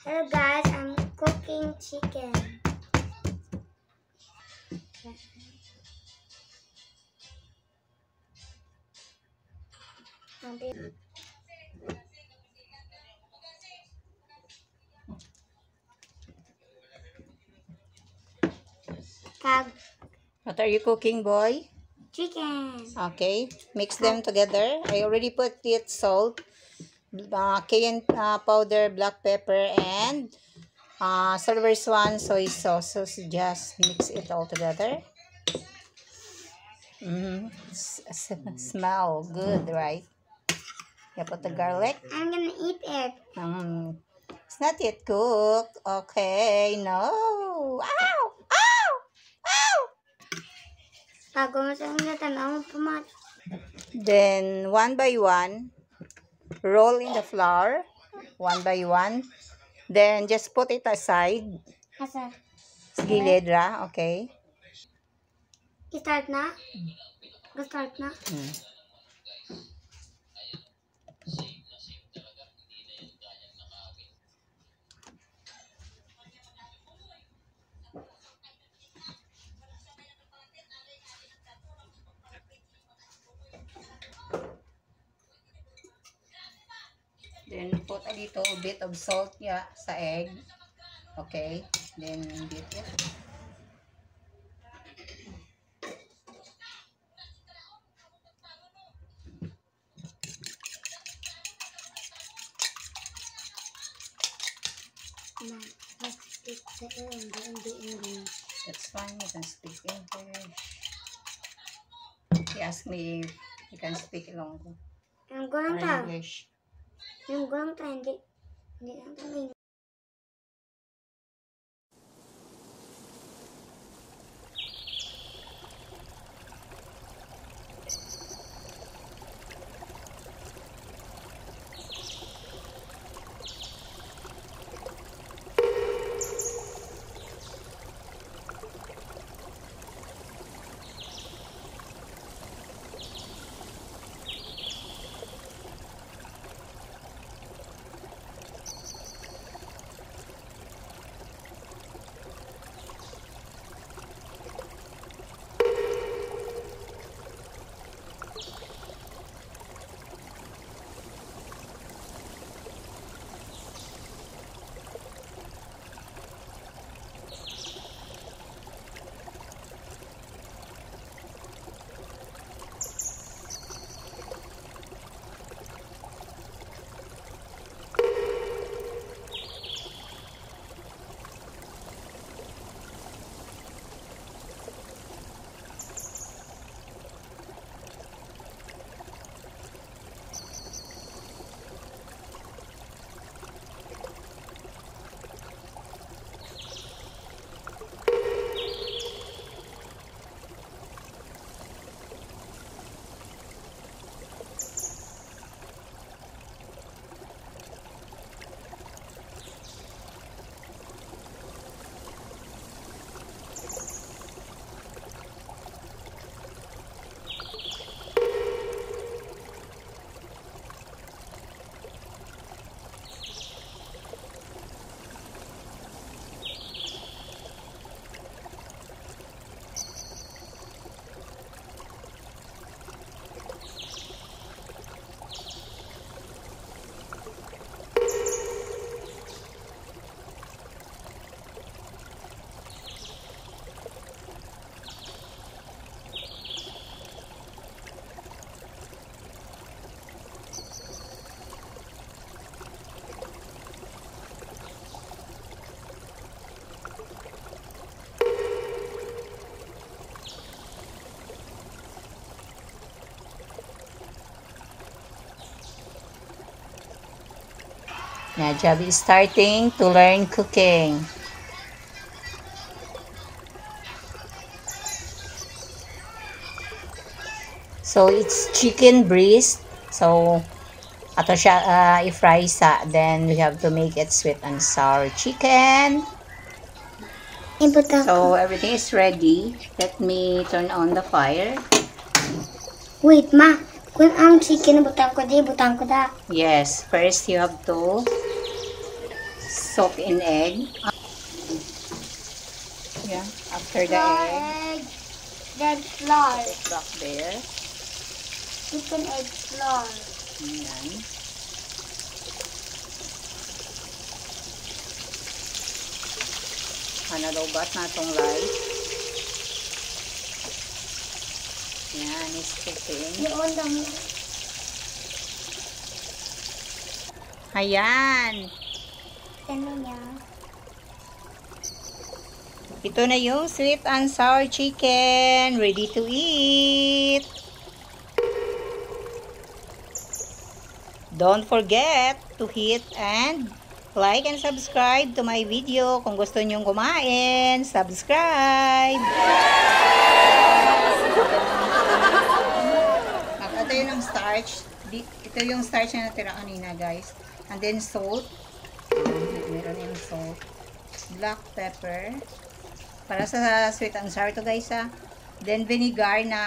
Hello guys, I'm cooking chicken. What are you cooking, boy? Chicken. Okay, mix them together. I already put it salt, cayenne powder, black pepper, and silver swan soy sauce. So just mix it all together. Smell good, right? You put the garlic. I'm gonna eat it. It's not yet cooked. Okay, no. Ow! Ow! Ow! Bago mo sa mga tanong pumat. Then, one by one, roll in the flour. One by one. Then, just put it aside. Asa? Sa gilid ra, okay? I-start na? Go-start na? Then, put a little bit of salt sa egg. Okay? Then, beat it. That's fine. You can speak English. He asked me if you can speak Ilonggo Yung or gulang ta. English. Yung gulang ta, hindi lang kami. Najab is starting to learn cooking. So, it's chicken breast. So, ato siya i-fry sa. Then, we have to make it sweet and sour chicken. So, everything is ready. Let me turn on the fire. Wait, ma. Kung ang chicken, butang ko da. Yes, first you have to soak in egg. Yeah, after the egg, then flour. put it back there. Chicken egg flour. Ayan. Lobat na itong rice. Ayan, is cooking. Yun lang. Ayan. Ano niya? Ito na yung sweet and sour chicken. Ready to eat. Don't forget to hit and like and subscribe to my video. Kung gusto nyong kumain, subscribe. Ito yung starch. Ito yung starch na natira kanina, guys. And then salt. Meron yung salt. Black pepper. Para sa sweet and sour to, guys, ha. Then vinegar na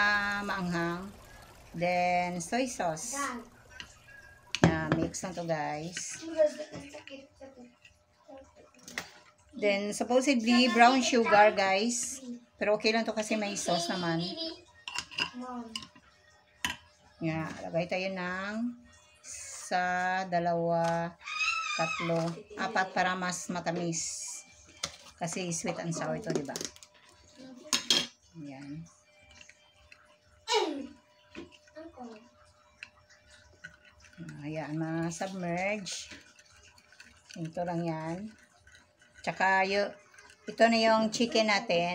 maanghang. Then soy sauce. Mix na to, guys. Then supposedly brown sugar, guys. Pero okay lang to kasi may sauce naman. Yeah, lagay tayo ng isa, dalawa, tatlo, apat para mas matamis. Kasi sweet and sour to, diba? Ayan. Ayan, ma-submerge. Ito lang yan. Tsaka, ito na yung chicken natin.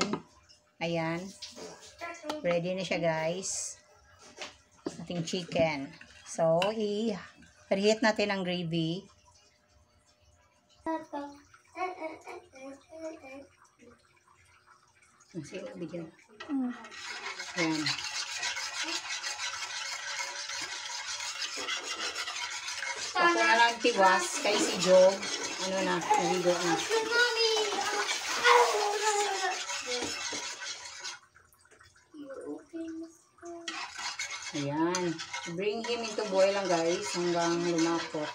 Ayan. Ready na siya, guys. Ating chicken. So, i-preheat natin ang gravy. Sige, bigyan. Ayan. Ako na lang tiwas kay si Joe. Ano na, naligo na. Ayan. Bring him into boil lang, guys, hanggang lumapot.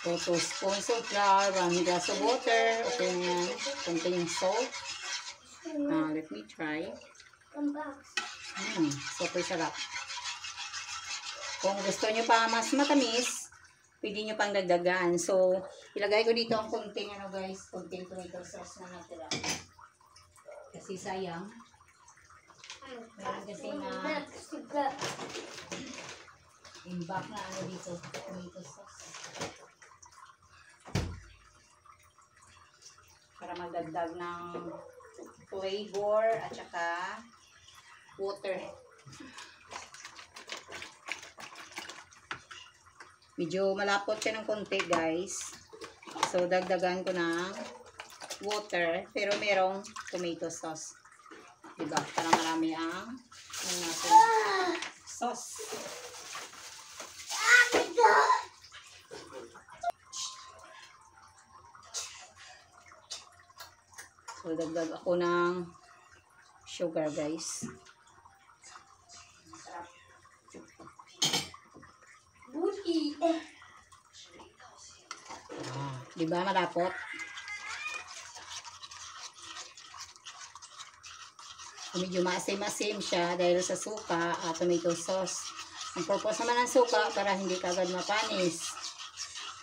So, 2 spoons of flour, 1 glass of water. Okay na yan. Containing salt. Let me try. Super sarap. Kung gusto nyo pa mas matamis, pwede nyo pang dagdagan. So, ilagay ko dito ang konting, guys, konting tomato sauce na natira. Kasi sayang. Meron kasi na imbak na dito, tomato sauce. Para magdagdag ng flavor at saka water. Medyo malapot siya ng konti, guys. So, dagdagan ko ng water. Pero merong tomato sauce. Diba? Para marami ang sauce. So, dagdag ako ng sugar, guys. Diba malapot? Medyo maasim-asim siya dahil sa suka at tomato sauce. Ang purpose naman ng suka para hindi kagad mapanis.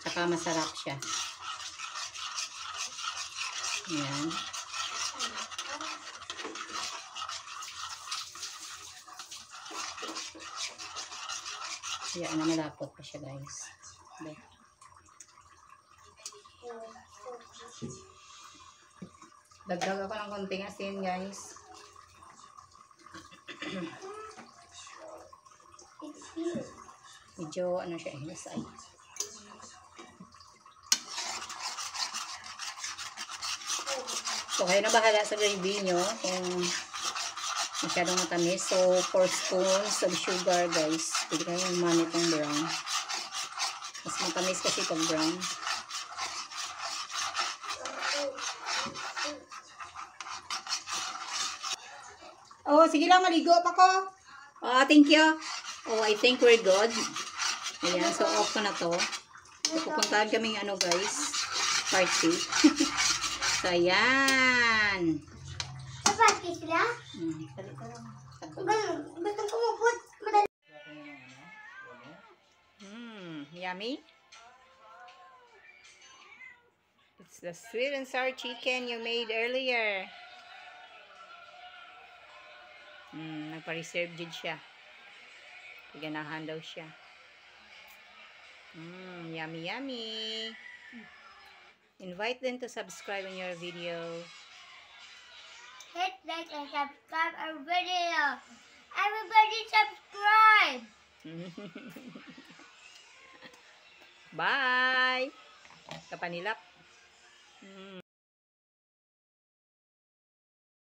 Tsaka masarap siya. Ayan. Ayan na malapot pa siya, guys. Dagdag ako ng konting asin, guys. Medyo ano siya, hilasay. So, kayo na bahala sa gravy nyo kung masyadong matamis. So, 4 spoons of sugar, guys. Pwede kayong manit ng brown. Mas matamis kasi pag brown. Oh, sige lang, maligo pa ko. Oh, thank you. Oh, I think we're good. Ayan, so off ko na to. Pupuntahan kaming ano guys, party. So, ayan. Sa party sila? Dali ka lang. Gusto ko maput. Madali. Yummy. It's the sweet and sour chicken you made earlier. Nagpa-reserve dyan siya. Ganahan daw siya. Yummy, yummy. Invite them to subscribe on your video. Hit like and subscribe our video. Everybody subscribe. Bye! Kapanilap.